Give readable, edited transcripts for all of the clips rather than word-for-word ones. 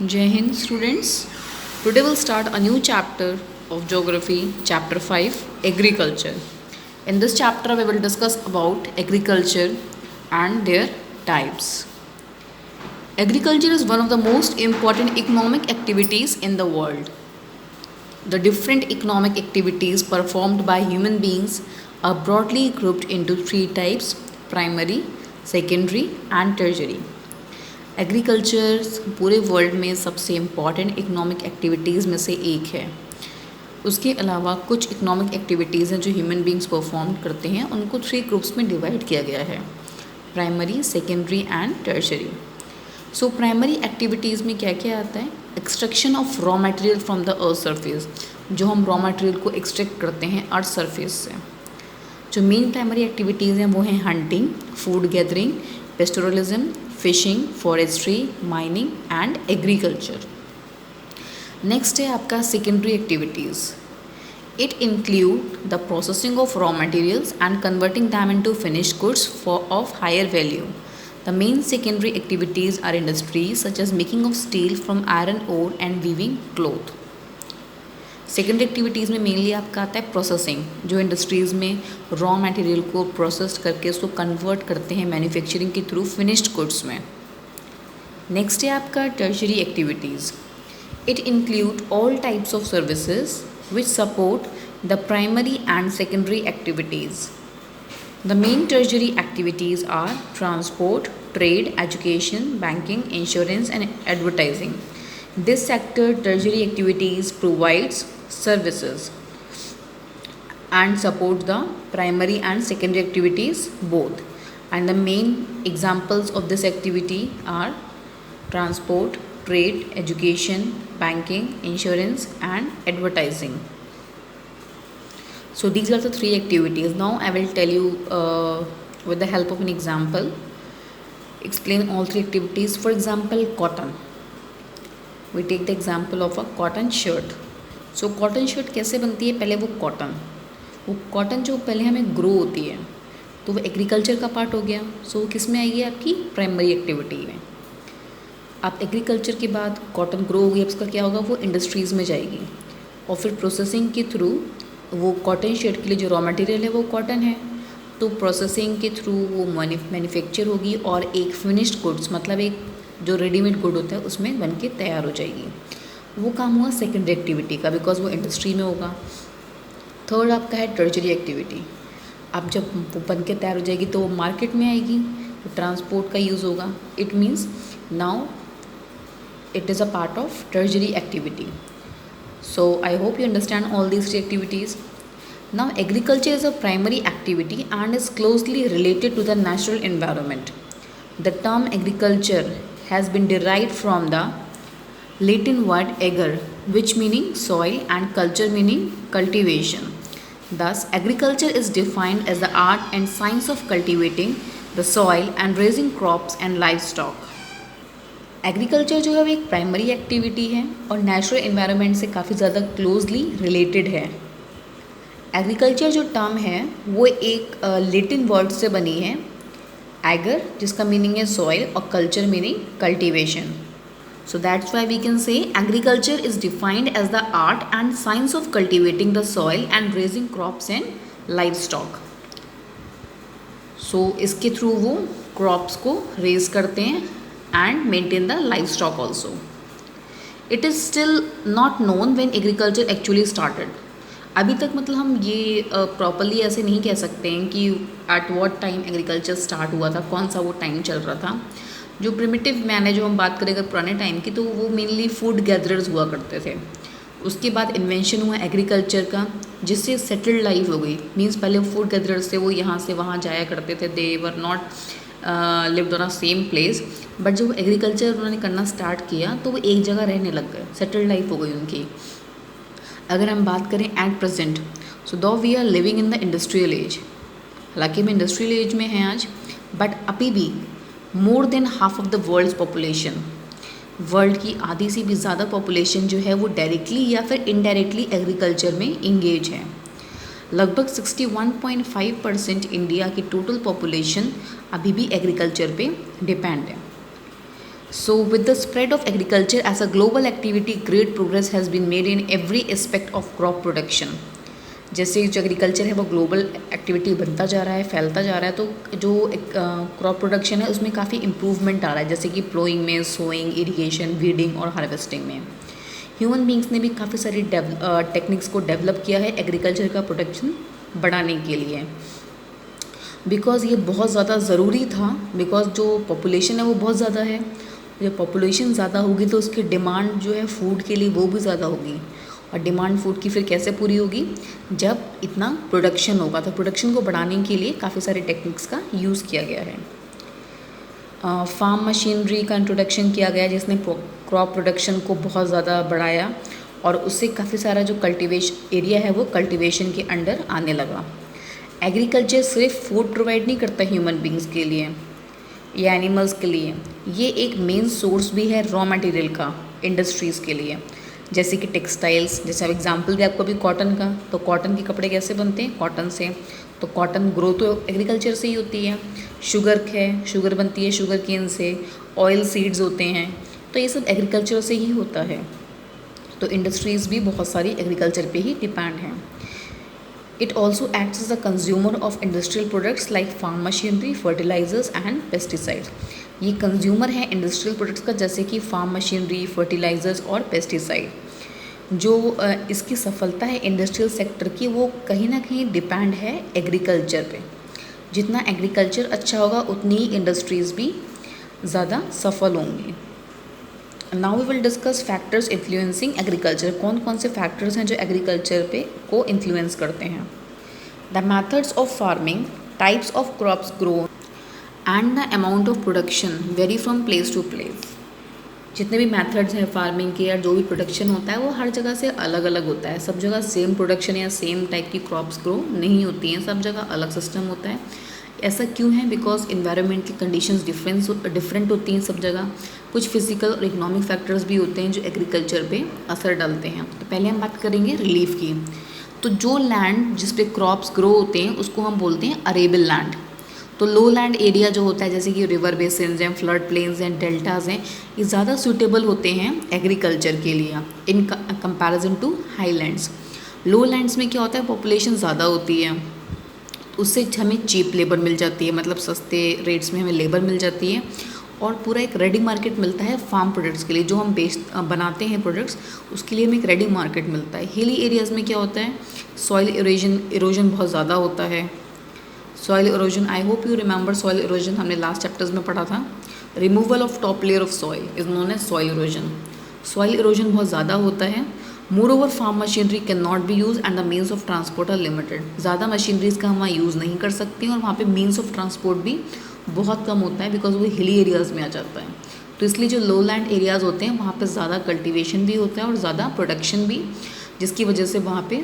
Jai Hind students. Today we'll start a new chapter of geography, chapter 5, agriculture. In this chapter we will discuss about agriculture and their types. Agriculture is one of the most important economic activities in the world. The different economic activities performed by human beings are broadly grouped into three types: primary, secondary and tertiary. Agriculture पूरे world में सबसे important economic activities में से एक है। उसके अलावा कुछ इकोनॉमिक एक्टिविटीज़ हैं जो ह्यूमन बींग्स परफॉर्म करते हैं, उनको थ्री ग्रुप्स में डिवाइड किया गया है: primary, secondary and tertiary. So primary activities में क्या क्या आता है? Extraction of raw material from the earth surface, जो हम रॉ मटेरियल को एक्सट्रैक्ट करते हैं अर्थ सरफेस से। जो मेन प्राइमरी एक्टिविटीज़ हैं वो हैं hunting, food gathering, pastoralism, fishing, forestry, mining and agriculture. Next है आपका secondary activities. It include the processing of raw materials and converting them into finished goods for of higher value. The main secondary activities are industries such as making of steel from iron ore and weaving cloth. Secondary activities में mainly आपका आता है processing, जो industries में raw material को process करके उसको convert करते हैं मैन्युफैक्चरिंग के थ्रू फिनिश्ड गुड्स में। नेक्स्ट है आपका tertiary activities. It include all types of services which support the primary and secondary activities. The main tertiary activities are transport, trade, education, banking, insurance and advertising. This sector tertiary activities provides services and support the primary and secondary activities both, and the main examples of this activity are transport, trade, education, banking, insurance and advertising. So these are the three activities. Now I will tell you with the help of an example, explain all three activities. For example, cotton. We take the example of a cotton shirt. So cotton shirt कैसे बनती है? पहले वो cotton जो पहले हमें grow होती है तो वो एग्रीकल्चर का पार्ट हो गया। सो वो किस में आएगी? आपकी प्राइमरी एक्टिविटी में। आप एग्रीकल्चर के बाद कॉटन ग्रो हो गई, अब उसका क्या होगा? वो इंडस्ट्रीज़ में जाएगी और फिर प्रोसेसिंग के थ्रू वो कॉटन शर्ट के लिए जो रॉ मटेरियल है वो कॉटन है, तो प्रोसेसिंग के थ्रू वो मैन्युफैक्चर होगी और एक फिनिश्ड गुड्स, मतलब एक जो रेडीमेड गुड होता है उसमें बन के तैयार हो जाएगी। वो काम हुआ सेकेंडरी एक्टिविटी का, बिकॉज वो इंडस्ट्री में होगा। थर्ड आपका है टर्शरी एक्टिविटी। अब जब वो बन के तैयार हो जाएगी तो वो मार्केट में आएगी, तो ट्रांसपोर्ट का यूज़ होगा। It means now it is a part of tertiary activity. So I hope you understand all these three activities. Now agriculture is a primary activity and is closely related to the natural environment. The term agriculture has been derived from the Latin word ager, which meaning soil, and culture meaning cultivation. Thus, agriculture is defined as the art and science of cultivating the soil and raising crops and livestock. Agriculture जो है वो एक primary activity है और natural environment से काफ़ी ज़्यादा closely related है. एग्रीकल्चर जो टर्म है वो एक लेटिन वर्ड से बनी है, एगर, जिसका मीनिंग है सॉइल, और culture meaning cultivation. So that's why we can say agriculture is defined as the art and science of cultivating the soil and raising crops and livestock. So इसके through वो crops को raise करते हैं and maintain the livestock also. It is still not known when agriculture actually started. अभी तक मतलब हम ये प्रॉपरली ऐसे नहीं कह सकते हैं कि at what time agriculture start हुआ था, कौन सा वो टाइम चल रहा था. जो प्रिमिटिव मैन है, जो हम बात करें अगर पुराने टाइम की, तो वो मेनली फूड गैदरर्स हुआ करते थे. उसके बाद इन्वेंशन हुआ एग्रीकल्चर का, जिससे सेटल्ड लाइफ हो गई. मीन्स पहले फूड गैदरर्स थे, वो यहाँ से वहाँ जाया करते थे, they were not lived on a same place. But जब एग्रीकल्चर उन्होंने करना स्टार्ट किया तो वो एक जगह रहने लग गए, सेटल्ड लाइफ हो गई उनकी. अगर हम बात करें eight present, so though we are living in the industrial age. हालांकि हम इंडस्ट्रियल एज में हैं आज, बट अभी भी more than half of the world's population, world की आधी से भी ज़्यादा पॉपुलेशन जो है वो डायरेक्टली या फिर इनडायरेक्टली एग्रीकल्चर में इंगेज है. लगभग 61.5% इंडिया की टोटल पॉपुलेशन अभी भी एग्रीकल्चर पे डिपेंड है. So with the spread of agriculture as a global activity, great progress has been made in every aspect of crop production. जैसे जो एग्रीकल्चर है वो ग्लोबल एक्टिविटी बनता जा रहा है, फैलता जा रहा है, तो जो क्रॉप प्रोडक्शन है उसमें काफ़ी इम्प्रूवमेंट आ रहा है, जैसे कि प्लोइंग में, सोइंग, इरिगेशन, वीडिंग और हार्वेस्टिंग में। ह्यूमन बींग्स ने भी काफ़ी सारी टेक्निक्स को डेवलप किया है एग्रीकल्चर का प्रोडक्शन बढ़ाने के लिए, बिकॉज़ ये बहुत ज़्यादा ज़रूरी था, बिकॉज़ जो पॉपुलेशन है वो बहुत ज़्यादा है। जब पॉपुलेशन ज़्यादा होगी तो उसकी डिमांड जो है फूड के लिए वो भी ज़्यादा होगी, और डिमांड फूड की फिर कैसे पूरी होगी, जब इतना प्रोडक्शन होगा। तो प्रोडक्शन को बढ़ाने के लिए काफ़ी सारे टेक्निक्स का यूज़ किया गया है। फार्म मशीनरी का इंट्रोडक्शन किया गया जिसने क्रॉप प्रोडक्शन को बहुत ज़्यादा बढ़ाया, और उससे काफ़ी सारा जो कल्टीवेशन एरिया है वो कल्टीवेशन के अंडर आने लगा। एग्रीकल्चर सिर्फ फूड प्रोवाइड नहीं करता ह्यूमन बींग्स के लिए या एनिमल्स के लिए, ये एक मेन सोर्स भी है रॉ मटेरियल का इंडस्ट्रीज़ के लिए, जैसे कि टेक्सटाइल्स। जैसे अब एग्जांपल दिया आपको अभी कॉटन का, तो कॉटन के कपड़े कैसे बनते हैं, कॉटन से। तो कॉटन ग्रो तो एग्रीकल्चर से ही होती है। शुगर है, शुगर बनती है शुगर केन से। ऑयल सीड्स होते हैं, तो ये सब एग्रीकल्चर से ही होता है। तो इंडस्ट्रीज़ भी बहुत सारी एग्रीकल्चर पे ही डिपेंड हैं। It also acts as a consumer of industrial products like farm machinery, fertilizers and pesticides. ये कंज्यूमर है इंडस्ट्रियल प्रोडक्ट्स का, जैसे कि फार्म मशीनरी, फर्टिलाइजर्स और पेस्टिसाइड। जो इसकी सफलता है इंडस्ट्रियल सेक्टर की, वो कहीं ना कहीं डिपेंड है एग्रीकल्चर पे। जितना एग्रीकल्चर अच्छा होगा उतनी ही इंडस्ट्रीज़ भी ज़्यादा सफल होंगी। Now we will discuss factors influencing agriculture. कौन कौन से फैक्टर्स हैं जो एग्रीकल्चर पे को इन्फ्लुएंस करते हैं। The methods of farming, types of crops grow and the amount of production vary from place to place. जितने भी मेथड्स हैं फार्मिंग के या जो भी प्रोडक्शन होता है वो हर जगह से अलग अलग होता है। सब जगह सेम प्रोडक्शन या सेम टाइप की क्रॉप्स ग्रो नहीं होती हैं, सब जगह अलग सिस्टम होता है। ऐसा क्यों है, बिकॉज इन्वायरमेंटल कंडीशंस डिफरेंट होती हैं सब जगह। कुछ फिजिकल और इकोनॉमिक फैक्टर्स भी होते हैं जो एग्रीकल्चर पे असर डालते हैं। तो पहले हम बात करेंगे रिलीफ की। तो जो लैंड जिस पे क्रॉप्स ग्रो होते हैं उसको हम बोलते हैं अरेबल लैंड। तो लो लैंड एरिया जो होता है, जैसे कि रिवर बेसिन्स हैं, फ्लड प्लेन्स हैं, डेल्टाज हैं, ये ज़्यादा सूटेबल होते हैं एग्रीकल्चर के लिए in comparison to highlands. Lowlands में क्या होता है, पॉपुलेशन ज़्यादा होती है, उससे हमें चीप लेबर मिल जाती है, मतलब सस्ते रेट्स में हमें लेबर मिल जाती है, और पूरा एक रेडी मार्केट मिलता है फार्म प्रोडक्ट्स के लिए। जो हम बनाते हैं प्रोडक्ट्स, उसके लिए हमें एक रेडी मार्केट मिलता है। हिली एरियाज़ में क्या होता है, सॉइल इरोजन बहुत ज़्यादा होता है। Soil erosion, I hope you remember soil erosion, हमने लास्ट चैप्टर्स में पढ़ा था। Removal of top layer of soil is known as soil erosion. Soil erosion बहुत ज़्यादा होता है। Moreover farm machinery can not be use and the means of transport are limited. ज़्यादा machineries का हम वहाँ यूज़ नहीं कर सकते, और वहाँ पे मीन्स ऑफ ट्रांसपोर्ट भी बहुत कम होता है, बिकॉज वो हिली एरियाज़ में आ जाता है। तो इसलिए जो लो लैंड एरियाज़ होते हैं वहाँ पे ज़्यादा कल्टीवेशन भी होता है और ज़्यादा प्रोडक्शन भी, जिसकी वजह से वहाँ पे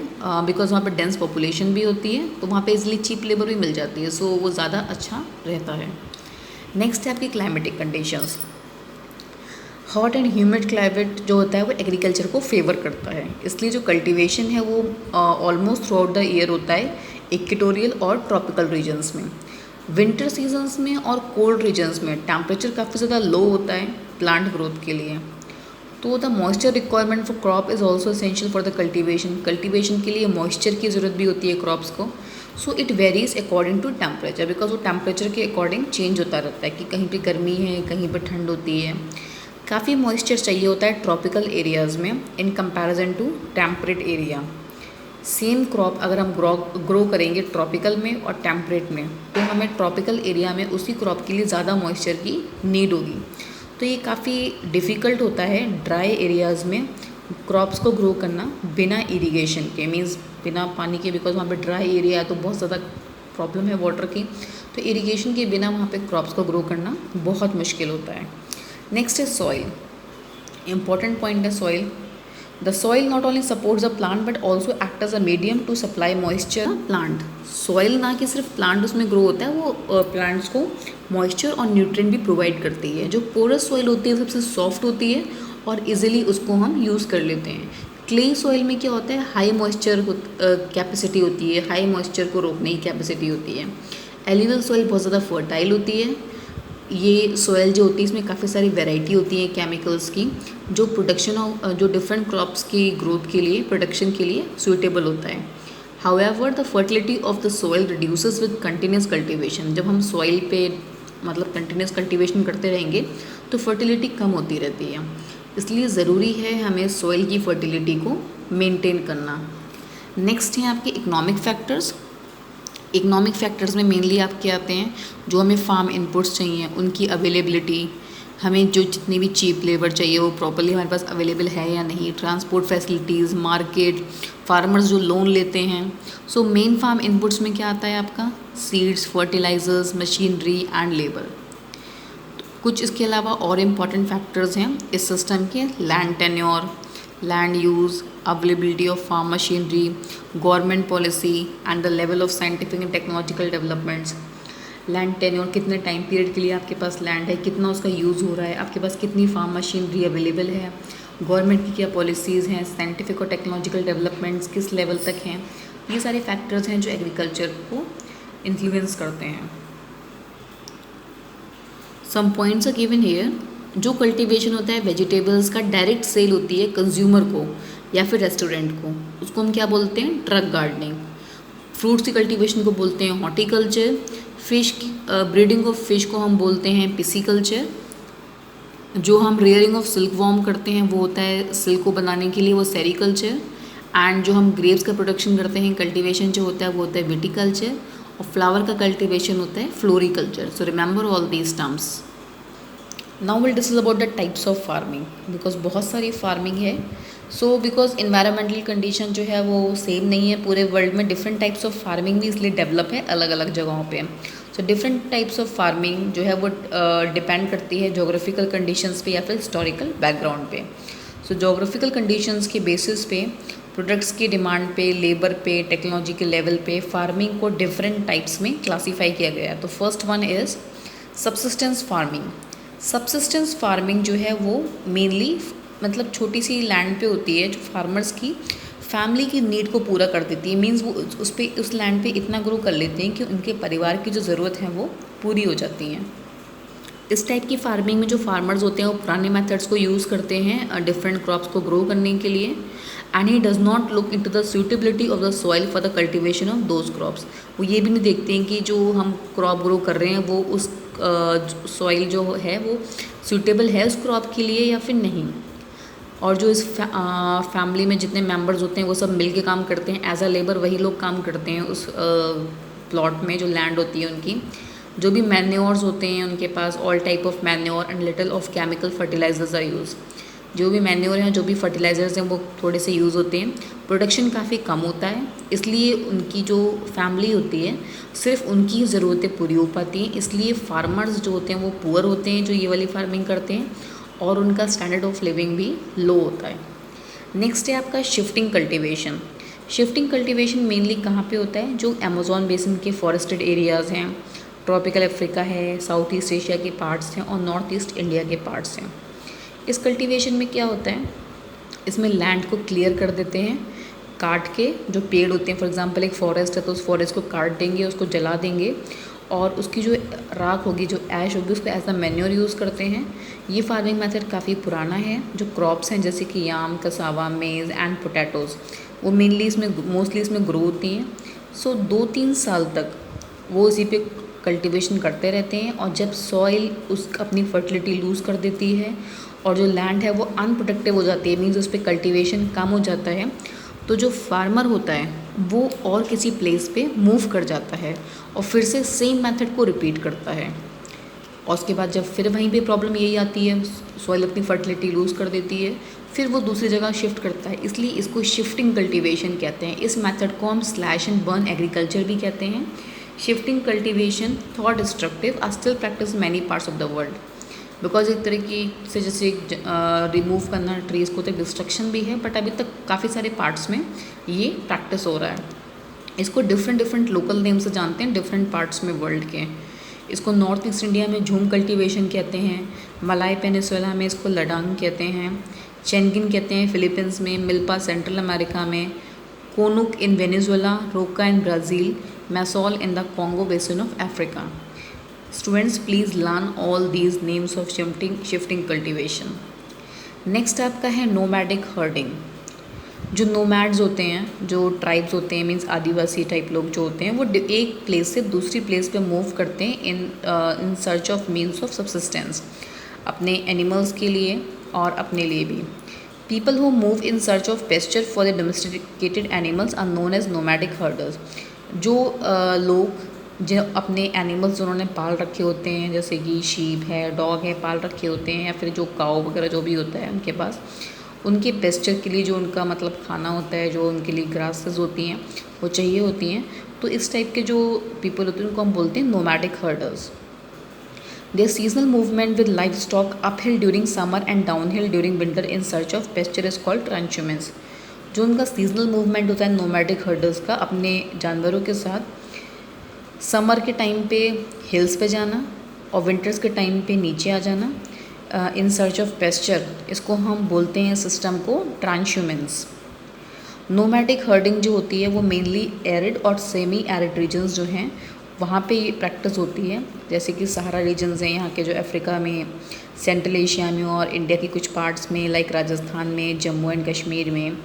बिकॉज वहाँ पे डेंस पॉपुलेशन भी होती है, तो वहाँ पे इजली चीप लेबर भी मिल जाती है, सो वो ज़्यादा अच्छा रहता है। नेक्स्ट है आपकी climatic conditions. Hot and humid climate जो होता है वो एग्रीकल्चर को फेवर करता है, इसलिए जो कल्टीवेशन है वो almost through out the year होता है इक्वेटोरियल और ट्रॉपिकल रीजन्स में। विंटर सीजन्स में और कोल्ड रीजन्स में टेम्परेचर काफ़ी ज़्यादा लो होता है प्लांट ग्रोथ के लिए। तो the moisture requirement for crop is also essential for the cultivation के लिए मॉइस्चर की ज़रूरत भी होती है क्रॉप्स को। So it varies according to temperature, because वो टेम्परेचर के अकॉर्डिंग चेंज होता रहता है कि कहीं पे गर्मी है, कहीं पे ठंड होती है। काफ़ी मॉइस्चर चाहिए होता है ट्रॉपिकल एरियाज़ में in comparison to temperate area. Same crop अगर हम ग्रो करेंगे ट्रॉपिकल में और टेम्परेट में, तो हमें ट्रॉपिकल एरिया में उसी क्रॉप के लिए ज़्यादा मॉइस्चर की नीड होगी। तो ये काफ़ी डिफ़िकल्ट होता है ड्राई एरियाज़ में क्रॉप्स को ग्रो करना बिना इरिगेशन के, मीन्स बिना पानी के, बिकॉज वहाँ पे ड्राई एरिया है तो बहुत ज़्यादा प्रॉब्लम है वाटर की। तो इरिगेशन के बिना वहाँ पे क्रॉप्स को ग्रो करना बहुत मुश्किल होता है। नेक्स्ट है सॉइल। इम्पॉर्टेंट पॉइंट है soil. The soil not only supports the plant but also act as a medium to supply moisture plant. Soil ना कि सिर्फ प्लांट उसमें ग्रो होता है, वो प्लांट्स को मॉइस्चर और न्यूट्रिएंट भी प्रोवाइड करती है। जो पोरस सॉइल होती है सबसे सॉफ्ट होती है और इजीली उसको हम यूज़ कर लेते हैं। क्ले सॉइल में क्या होता है, हाई मॉइस्चर कैपेसिटी होती है, हाई मॉइस्चर को रोकने की कैपेसिटी होती है। एल्यूवियल सॉइल बहुत ज़्यादा फर्टाइल होती है, ये सॉइल जो होती है इसमें काफ़ी सारी वैरायटी होती है केमिकल्स की, जो जो डिफरेंट क्रॉप्स की ग्रोथ के लिए, प्रोडक्शन के लिए सूटेबल होता है. However the fertility of the soil reduces with continuous cultivation. जब हम सॉइल पे मतलब कंटिन्यूस कल्टीवेशन करते रहेंगे तो फर्टिलिटी कम होती रहती है, इसलिए ज़रूरी है हमें सॉइल की फर्टिलिटी को मेंटेन करना. नेक्स्ट है आपके इकोनॉमिक फैक्टर्स. इकोनॉमिक फैक्टर्स में मेनली आपके आते हैं जो हमें फार्म इनपुट्स चाहिए उनकी अवेलेबिलिटी, हमें जो जितनी भी चीप लेबर चाहिए वो प्रॉपर्ली हमारे पास अवेलेबल है या नहीं, ट्रांसपोर्ट फैसिलिटीज़, मार्केट, फार्मर्स जो लोन लेते हैं. सो मेन फार्म इनपुट्स में क्या आता है आपका, seeds, fertilisers, machinery and labour. कुछ इसके अलावा और इम्पॉर्टेंट फैक्टर्स हैं इस सिस्टम के, land tenure, land use, availability of farm machinery, government policy and the level of scientific and technological developments. Land tenure, कितने टाइम पीरियड के लिए आपके पास लैंड है, कितना उसका यूज़ हो रहा है, आपके पास कितनी फार्म मशीनरी अवेलेबल है, गवर्नमेंट की क्या पॉलिसीज़ हैं, साइंटिफिक और टेक्नोलॉजिकल डेवलपमेंट्स किस लेवल तक हैं. ये सारे फैक्टर्स हैं जो एग्रीकल्चर को इन्फ्लुएंस करते हैं. Some points are given here. जो कल्टीवेशन होता है वेजिटेबल्स का डायरेक्ट सेल होती है कंज्यूमर को या फिर रेस्टोरेंट को, उसको हम क्या बोलते हैं, ट्रक गार्डनिंग. फ्रूट्स की कल्टीवेशन को बोलते हैं horticulture. Fish breeding of fish को हम बोलते हैं पिसीकल्चर. जो हम रेयरिंग ऑफ सिल्क वॉर्म करते हैं वो होता है सिल्क को बनाने के लिए, वो सेरिकल्चर. एंड जो हम ग्रेप्स का प्रोडक्शन करते हैं कल्टीवेशन जो होता है वो होता है विटिकल्चर. और फ्लावर का कल्टीवेशन होता है floriculture. So remember all these terms. Now will discuss about the types of farming, because बहुत सारी फार्मिंग है. सो बिकॉज इन्वायरमेंटल कंडीशन जो है वो सेम नहीं है पूरे वर्ल्ड में, डिफरेंट टाइप्स ऑफ फार्मिंग भी इसलिए डेवलप है अलग अलग जगहों पे. So different types of farming जो है वो डिपेंड करती है जोग्राफिकल कंडीशंस पे या फिर हिस्टोरिकल बैकग्राउंड पे. सो जोग्राफिकल कंडीशंस के बेसिस पे, प्रोडक्ट्स की डिमांड पे, लेबर पे, टेक्नोलॉजी के लेवल पे फार्मिंग को डिफरेंट टाइप्स में क्लासीफाई किया गया है. तो first one is subsistence farming. Subsistence farming जो है वो मेनली मतलब छोटी सी लैंड पे होती है जो फार्मर्स की फैमिली की नीड को पूरा कर देती है. मींस वो उस लैंड पे इतना ग्रो कर लेते हैं कि उनके परिवार की जो ज़रूरत है वो पूरी हो जाती हैं. इस टाइप की फार्मिंग में जो फार्मर्स होते हैं वो पुराने मेथड्स को यूज़ करते हैं डिफरेंट क्रॉप्स को ग्रो करने के लिए. And he does not look into the suitability of the soil for the cultivation of those crops. वो ये भी नहीं देखते हैं कि जो हम क्रॉप ग्रो कर रहे हैं वो उस सॉइल जो है वो सूटेबल है उस क्रॉप के लिए या फिर नहीं. और जो इस फैमिली में जितने मेंबर्स होते हैं वो सब मिल के काम करते हैं. एज अ लेबर वही लोग काम करते हैं उस प्लॉट में जो लैंड होती है उनकी. जो भी मैन्योर्स होते हैं उनके पास all type of manure and little of chemical fertilisers are use. जो भी मैन्योर हैं, जो भी फर्टिलाइजर्स हैं वो थोड़े से यूज़ होते हैं. प्रोडक्शन काफ़ी कम होता है, इसलिए उनकी जो फैमिली होती है सिर्फ उनकी ज़रूरतें पूरी हो पाती हैं. इसलिए फार्मर्स जो होते हैं वो पुअर होते हैं जो ये वाली फार्मिंग करते हैं, और उनका स्टैंडर्ड ऑफ लिविंग भी लो होता है. नेक्स्ट है आपका shifting cultivation. Shifting cultivation mainly कहाँ पे होता है, जो अमेज़ॉन बेसिन के फॉरेस्टेड एरियाज़ हैं, ट्रॉपिकल अफ्रीका है, साउथ ईस्ट एशिया के पार्ट्स हैं और नॉर्थ ईस्ट इंडिया के पार्ट्स हैं. इस कल्टीवेशन में क्या होता है, इसमें लैंड को क्लियर कर देते हैं काट के. जो पेड़ होते हैं, फॉर एग्जांपल एक फॉरेस्ट है तो उस फॉरेस्ट को काट देंगे, उसको जला देंगे और उसकी जो राख होगी, जो ऐश होगी, उसको एज अ मैन्योर यूज़ करते हैं. ये फार्मिंग मेथड काफ़ी पुराना है. जो क्रॉप्स हैं जैसे कि याम, कसावा, मेज़ एंड पोटैटोज़ वो मेनली इसमें मोस्टली इसमें ग्रो होती हैं. सो 2-3 साल तक वो इसी पे कल्टीवेशन करते रहते हैं. और जब सॉइल उस अपनी फर्टिलिटी लूज़ कर देती है और जो लैंड है वो अनप्रोडक्टिव हो जाती है, मीन्स उस पर कल्टीवेशन कम हो जाता है, तो जो फार्मर होता है वो और किसी प्लेस पे मूव कर जाता है और फिर से सेम मेथड को रिपीट करता है. और उसके बाद जब फिर वहीं पे प्रॉब्लम यही आती है, सॉइल अपनी फर्टिलिटी लूज़ कर देती है, फिर वो दूसरी जगह शिफ्ट करता है. इसलिए इसको शिफ्टिंग कल्टीवेशन कहते हैं. इस मेथड को हम स्लैश एंड बर्न एग्रीकल्चर भी कहते हैं. Shifting cultivation thought destructive are still practice many parts of the world. Because एक तरीके से जैसे रिमूव करना ट्रीज़ को तो डिस्ट्रक्शन भी है, बट अभी तक काफ़ी सारे पार्ट्स में ये प्रैक्टिस हो रहा है. इसको डिफरेंट लोकल नेम से जानते हैं डिफरेंट पार्ट्स में वर्ल्ड के. इसको नॉर्थ ईस्ट इंडिया में झूम कल्टीवेशन कहते हैं, मलाय पेनिसुला में इसको लडांग कहते हैं, चेंगिन कहते हैं फिलीपींस में, मिल्पा सेंट्रल अमेरिका में, कोनुक in Venezuela, Roca in Brazil, Masole in the Congo basin of Africa. Students please learn all these names of shifting cultivation. Next आपका है नोमैडिक हर्डिंग। जो नोमैड्स होते हैं, जो ट्राइब्स होते हैं, मीन्स आदिवासी टाइप लोग जो होते हैं, वो एक प्लेस से दूसरी प्लेस पे मूव करते हैं in search of means of subsistence, अपने एनिमल्स के लिए और अपने लिए भी। People who move in search of pasture for the domesticated animals are known as nomadic herders. जो लोग जो अपने एनिमल्स उन्होंने पाल रखे होते हैं, जैसे कि शीप है, डॉग है, पाल रखे होते हैं, या फिर जो काऊ वगैरह जो भी होता है उनके पास, उनके पेस्चर के लिए जो उनका मतलब खाना होता है, जो उनके लिए ग्रासेस होती हैं वो चाहिए होती हैं, तो इस टाइप के जो पीपल होते हैं उनको हम बोलते हैं nomadic herders. Their seasonal movement with livestock uphill during summer and downhill during winter in search of pasture is called transhumance. जो उनका सीजनल मूवमेंट होता है नोमैडिक हर्डर्स का, अपने जानवरों के साथ समर के टाइम पे हिल्स पे जाना और विंटर्स के टाइम पे नीचे आ जाना इन सर्च ऑफ पेस्चर, इसको हम बोलते हैं सिस्टम को ट्रांसह्यूमेंस। नोमैडिक हर्डिंग जो होती है वो मेनली एरिड और सेमी एरिड रीजन्स जो हैं वहाँ पे ये प्रैक्टिस होती है, जैसे कि सहारा रीजन्स हैं यहाँ के, जो अफ्रीका में, सेंट्रल एशिया में और इंडिया की कुछ पार्ट्स में, लाइक राजस्थान में, जम्मू एंड कश्मीर में।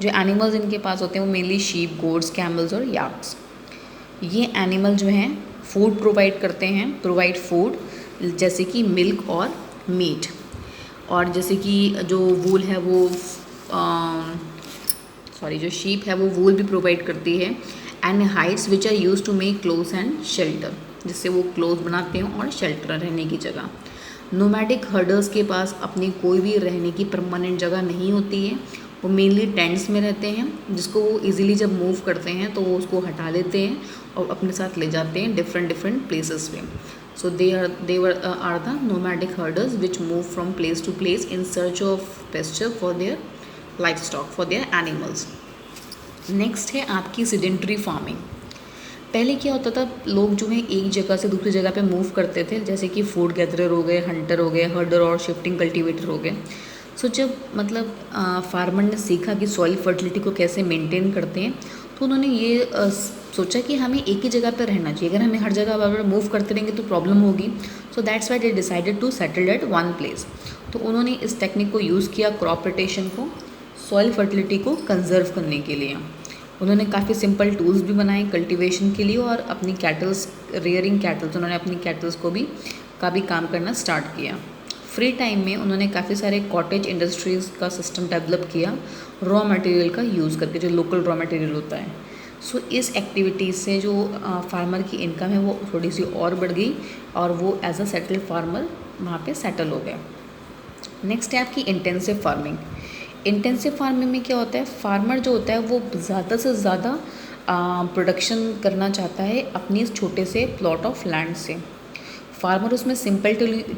जो एनिमल्स इनके पास होते हैं वो मेनली शीप, गोट्स, कैमल्स और याक्स। ये एनिमल जो हैं फूड प्रोवाइड करते हैं, प्रोवाइड फूड जैसे कि मिल्क और मीट, और जैसे कि जो वूल है वो जो शीप है वो वूल भी प्रोवाइड करती है, and hides which are use to make clothes and shelter, जिससे वो क्लोथ बनाते हैं और शेल्टर रहने की जगह। नोमैडिक हर्डर्स के पास अपनी कोई भी रहने की परमानेंट जगह नहीं होती है, वो मेनली टेंट्स में रहते हैं, जिसको वो इजीली जब मूव करते हैं तो वो उसको हटा लेते हैं और अपने साथ ले जाते हैं डिफरेंट प्लेसेस पे। So they are the nomadic herders which move from place to place in search of pasture for their livestock, for their animals. Next है आपकी सेडेंटरी फार्मिंग। पहले क्या होता था, लोग जो है एक जगह से दूसरी जगह पे मूव करते थे, जैसे कि फूड गैदरर हो गए, हंटर हो गए, हर्डर और शिफ्टिंग कल्टीवेटर हो गए। सो जब मतलब फार्मर ने सीखा कि सॉइल फर्टिलिटी को कैसे मेंटेन करते हैं, तो उन्होंने ये सोचा कि हमें एक ही जगह पर रहना चाहिए। अगर हमें हर जगह बार मूव करते रहेंगे तो प्रॉब्लम होगी। So that's why they decided to settle at one place. तो उन्होंने इस टेक्निक को यूज़ किया, क्रॉप रोटेशन को, सॉइल फर्टिलिटी को कंजर्व करने के लिए। उन्होंने काफ़ी सिंपल टूल्स भी बनाए कल्टीवेशन के लिए, और अपनी कैटल्स, रेयरिंग कैटल्स, उन्होंने अपनी कैटल्स को भी का भी काम करना स्टार्ट किया। फ्री टाइम में उन्होंने काफ़ी सारे कॉटेज इंडस्ट्रीज़ का सिस्टम डेवलप किया, रॉ मटेरियल का यूज़ करके, जो लोकल रॉ मटेरियल होता है। सो इस एक्टिविटीज़ से जो फार्मर की इनकम है वो थोड़ी सी और बढ़ गई, और वो एज अ सेटल्ड फार्मर वहाँ पे सेटल हो गया। नेक्स्ट है आपकी इंटेंसिव फार्मिंग। इंटेंसिव फार्मिंग में क्या होता है, फार्मर जो होता है वो ज़्यादा से ज़्यादा प्रोडक्शन करना चाहता है अपनी इस छोटे से प्लॉट ऑफ लैंड से। फार्मर उसमें सिंपल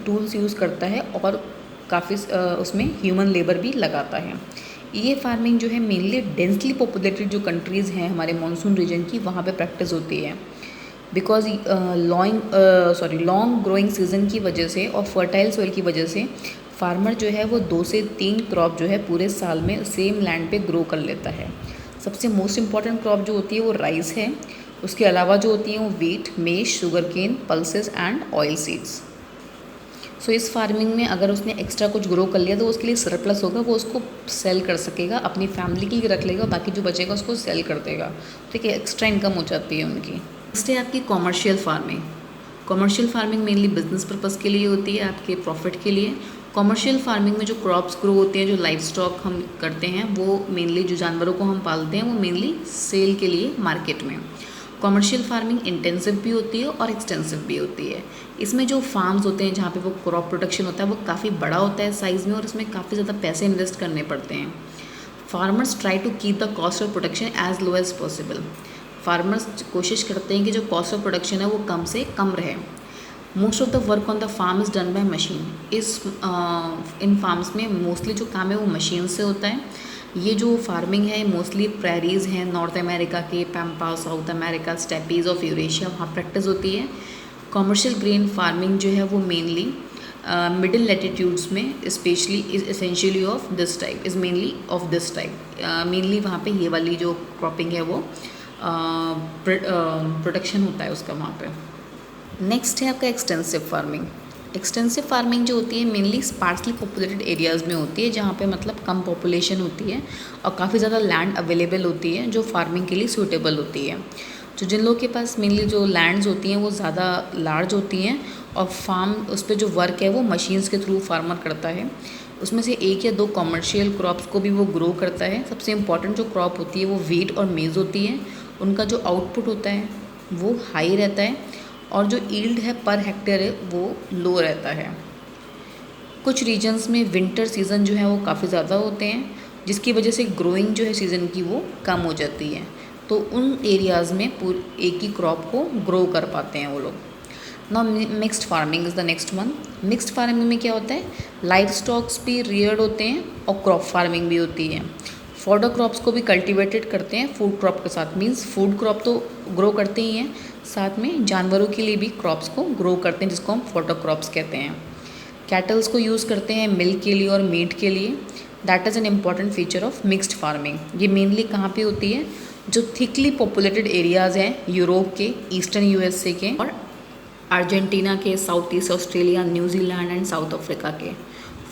टूल्स यूज़ करता है और काफ़ी उसमें ह्यूमन लेबर भी लगाता है। ये फार्मिंग जो है मेनली डेंसली पॉपुलेटेड जो कंट्रीज़ हैं हमारे मानसून रीजन की, वहाँ पे प्रैक्टिस होती है। बिकॉज लॉन्ग ग्रोइंग सीजन की वजह से और फर्टाइल सॉइल की वजह से फार्मर जो है वो 2 से 3 क्रॉप जो है पूरे साल में सेम लैंड पे ग्रो कर लेता है। सबसे मोस्ट इम्पॉर्टेंट क्रॉप जो होती है वो राइस है, उसके अलावा जो होती हैं वो wheat, maize, sugarcane, pulses and oilseeds. So इस फार्मिंग में अगर उसने एक्स्ट्रा कुछ ग्रो कर लिया तो उसके लिए सरप्लस होगा, वो उसको सेल कर सकेगा, अपनी फैमिली के लिए रख लेगा, बाकी जो बचेगा उसको सेल कर देगा। ठीक है, एक्स्ट्रा इनकम हो जाती है उनकी। नेक्स्ट है आपकी commercial farming. Commercial farming mainly business purpose के लिए होती है, आपके प्रॉफिट के लिए। कॉमर्शियल फार्मिंग में जो क्रॉप्स ग्रो होते हैं, जो लाइफ स्टॉक हम करते हैं, वो मेनली जो जानवरों को हम पालते हैं वो मेनली सेल के लिए मार्केट में। कॉमर्शियल फार्मिंग इंटेंसिव भी होती है और एक्सटेंसिव भी होती है। इसमें जो फार्म्स होते हैं जहाँ पे वो क्रॉप प्रोडक्शन होता है वो काफ़ी बड़ा होता है साइज़ में, और इसमें काफ़ी ज़्यादा पैसे इन्वेस्ट करने पड़ते हैं। Farmers try to keep the cost of production as low as possible. Farmers कोशिश करते हैं कि जो कॉस्ट ऑफ प्रोडक्शन है वो कम से कम रहे। Most of the work on the farm is done by machine. In farms में मोस्टली जो काम है वो मशीन से होता है। ये जो फार्मिंग है मोस्टली प्रेरीज़ हैं, नॉर्थ अमेरिका के Pampa, South America, steppes of Eurasia, वहाँ प्रैक्टिस होती है। कॉमर्शियल ग्रेन फार्मिंग जो है वो मेनली मिडिल लैटिट्यूड्स में specially is essentially of this type, is mainly of this type. Mainly वहाँ पे ये वाली जो क्रॉपिंग है वो प्रोडक्शन होता है उसका वहाँ पे। नेक्स्ट है आपका एक्सटेंसिव फार्मिंग। एक्सटेंसिव फार्मिंग जो होती है मेनली स्पार्सली पॉपुलेटेड एरियाज़ में होती है, जहाँ पे मतलब कम पॉपुलेशन होती है और काफ़ी ज़्यादा लैंड अवेलेबल होती है जो फार्मिंग के लिए सूटेबल होती है। तो जिन लोगों के पास मेनली जो लैंड्स होती हैं वो ज़्यादा लार्ज होती हैं और फार्म उस पर जो वर्क है वो मशीन्स के थ्रू फार्मर करता है। उसमें से एक या दो कमर्शियल क्रॉप्स को भी वो ग्रो करता है। सबसे इम्पॉर्टेंट जो क्रॉप होती है वो वीट और मेज़ होती है। उनका जो आउटपुट होता है वो हाई रहता है और जो ईल्ड है पर हेक्टेयर है वो लो रहता है। कुछ रीजन्स में विंटर सीज़न जो है वो काफ़ी ज़्यादा होते हैं, जिसकी वजह से ग्रोइंग जो है सीज़न की वो कम हो जाती है। तो उन एरियाज़ में एक ही क्रॉप को ग्रो कर पाते हैं वो लोग। Now mixed farming is the next one. Mixed farming में क्या होता है, लाइव स्टॉक्स भी रियर्ड होते हैं और क्रॉप फार्मिंग भी होती है। फॉडर क्रॉप्स को भी कल्टीवेटेड करते हैं फूड क्रॉप के साथ। मीन्स फूड क्रॉप तो ग्रो करते ही हैं, साथ में जानवरों के लिए भी क्रॉप्स को ग्रो करते हैं, जिसको हम फॉडर क्रॉप्स कहते हैं। कैटल्स को यूज़ करते हैं मिल्क के लिए और मीट के लिए। That is an important feature of mixed farming. ये मेनली कहाँ पे होती है, जो थिकली पॉपुलेटेड एरियाज़ हैं यूरोप के, ईस्टर्न यूएसए के और अर्जेंटीना के, south east Australia, New Zealand and south Africa के।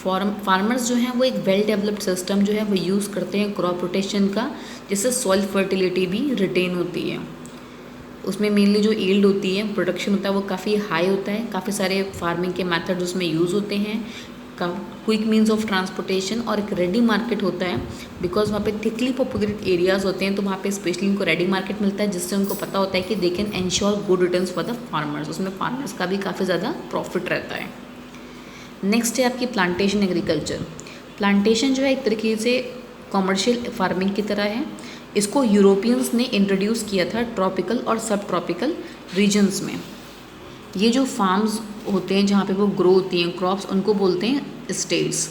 फार्मर्स जो हैं वो एक वेल डेवलप्ड सिस्टम जो है वो यूज़ करते हैं क्रॉप रोटेशन का, जिससे सॉइल फर्टिलिटी भी रिटेन होती है। उसमें मेनली जो ईल्ड होती है, प्रोडक्शन होता है वो काफ़ी हाई होता है। काफ़ी सारे फार्मिंग के मेथड्स उसमें यूज़ होते हैं, क्विक मीन्स ऑफ ट्रांसपोर्टेशन और एक रेडी मार्केट होता है। बिकॉज वहाँ पे थिकली पॉपुलेटेड एरियाज़ होते हैं तो वहाँ पे स्पेशली उनको रेडी मार्केट मिलता है, जिससे उनको पता होता है कि they can ensure good returns for the farmers. उसमें फार्मर्स का भी काफ़ी ज़्यादा प्रॉफिट रहता है। नेक्स्ट है आपकी प्लांटेशन एग्रीकल्चर। प्लांटेशन जो है एक तरीके से कॉमर्शियल फार्मिंग की तरह है। इसको यूरोपियंस ने इंट्रोड्यूस किया था ट्रॉपिकल और सब ट्रॉपिकल रीजन्स में। ये जो फार्म्स होते हैं जहाँ पे वो ग्रो होती हैं क्रॉप्स, उनको बोलते हैं एस्टेट्स।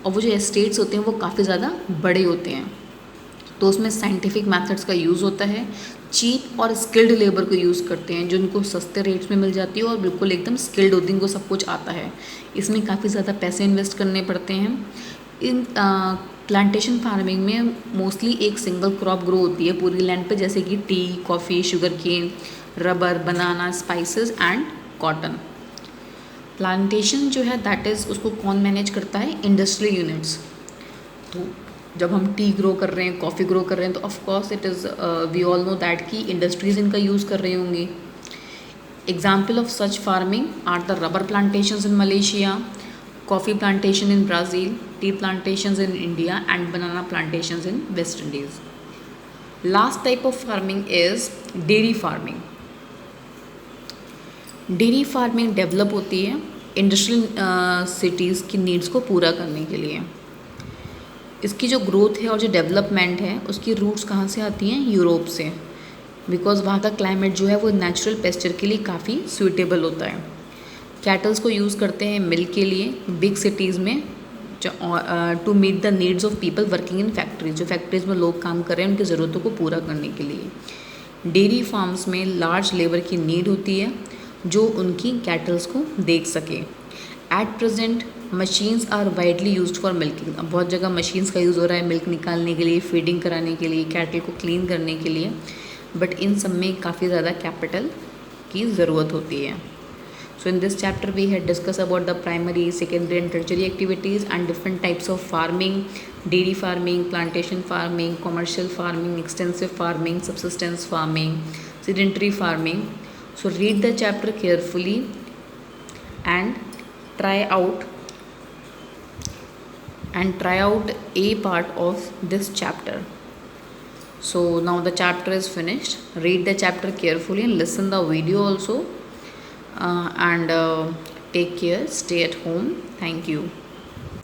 और वो जो एस्टेट्स होते हैं वो काफ़ी ज़्यादा बड़े होते हैं, तो उसमें साइंटिफिक मेथड्स का यूज़ होता है। चीप और स्किल्ड लेबर को यूज़ करते हैं, जो उनको सस्ते रेट्स में मिल जाती है और बिल्कुल एकदम स्किल्ड होती है, उनको सब कुछ आता है। इसमें काफ़ी ज़्यादा पैसे इन्वेस्ट करने पड़ते हैं। इन प्लांटेशन फार्मिंग में मोस्टली एक सिंगल क्रॉप ग्रो होती है पूरी लैंड पे, जैसे कि tea, coffee, sugarcane, rubber, banana, spices and cotton. Plantation जो है दैट इज़, उसको कौन मैनेज करता है, इंडस्ट्रियल यूनिट्स। तो जब हम टी ग्रो कर रहे हैं, कॉफ़ी ग्रो कर रहे हैं, तो of course it is we all know that कि इंडस्ट्रीज़ इनका यूज़ कर रही होंगी। Example of such farming are the rubber plantations in Malaysia, coffee plantation in Brazil, tea plantations in India and banana plantations in West Indies. Last type of farming is dairy farming. Dairy farming develop होती है industrial cities की needs को पूरा करने के लिए। इसकी जो ग्रोथ है और जो डेवलपमेंट है उसकी रूट्स कहाँ से आती हैं, यूरोप से। बिकॉज वहाँ का क्लाइमेट जो है वो नेचुरल पेस्चर के लिए काफ़ी सूटेबल होता है। कैटल्स को यूज़ करते हैं मिल्क के लिए बिग सिटीज़ में, to meet the needs of people working in factories. जो फैक्ट्रीज में लोग काम कर रहे हैं उनकी ज़रूरतों को पूरा करने के लिए। डेयरी फार्म्स में लार्ज लेबर की नीड होती है जो उनकी कैटल्स को देख सके। At present machines are widely used for milking. अब बहुत जगह मशीन्स का यूज़ हो रहा है मिल्क निकालने के लिए, फीडिंग कराने के लिए, कैटल को क्लीन करने के लिए, बट इन सब में काफ़ी ज़्यादा कैपिटल की ज़रूरत होती है। So in this chapter we had discussed about the primary, secondary and tertiary activities and different types of farming, dairy farming, plantation farming, commercial farming, extensive farming, subsistence farming, sedentary farming. So read the chapter carefully and try out a part of this chapter. So now the chapter is finished. Read the chapter carefully and listen the video also. And take care, stay at home. Thank you.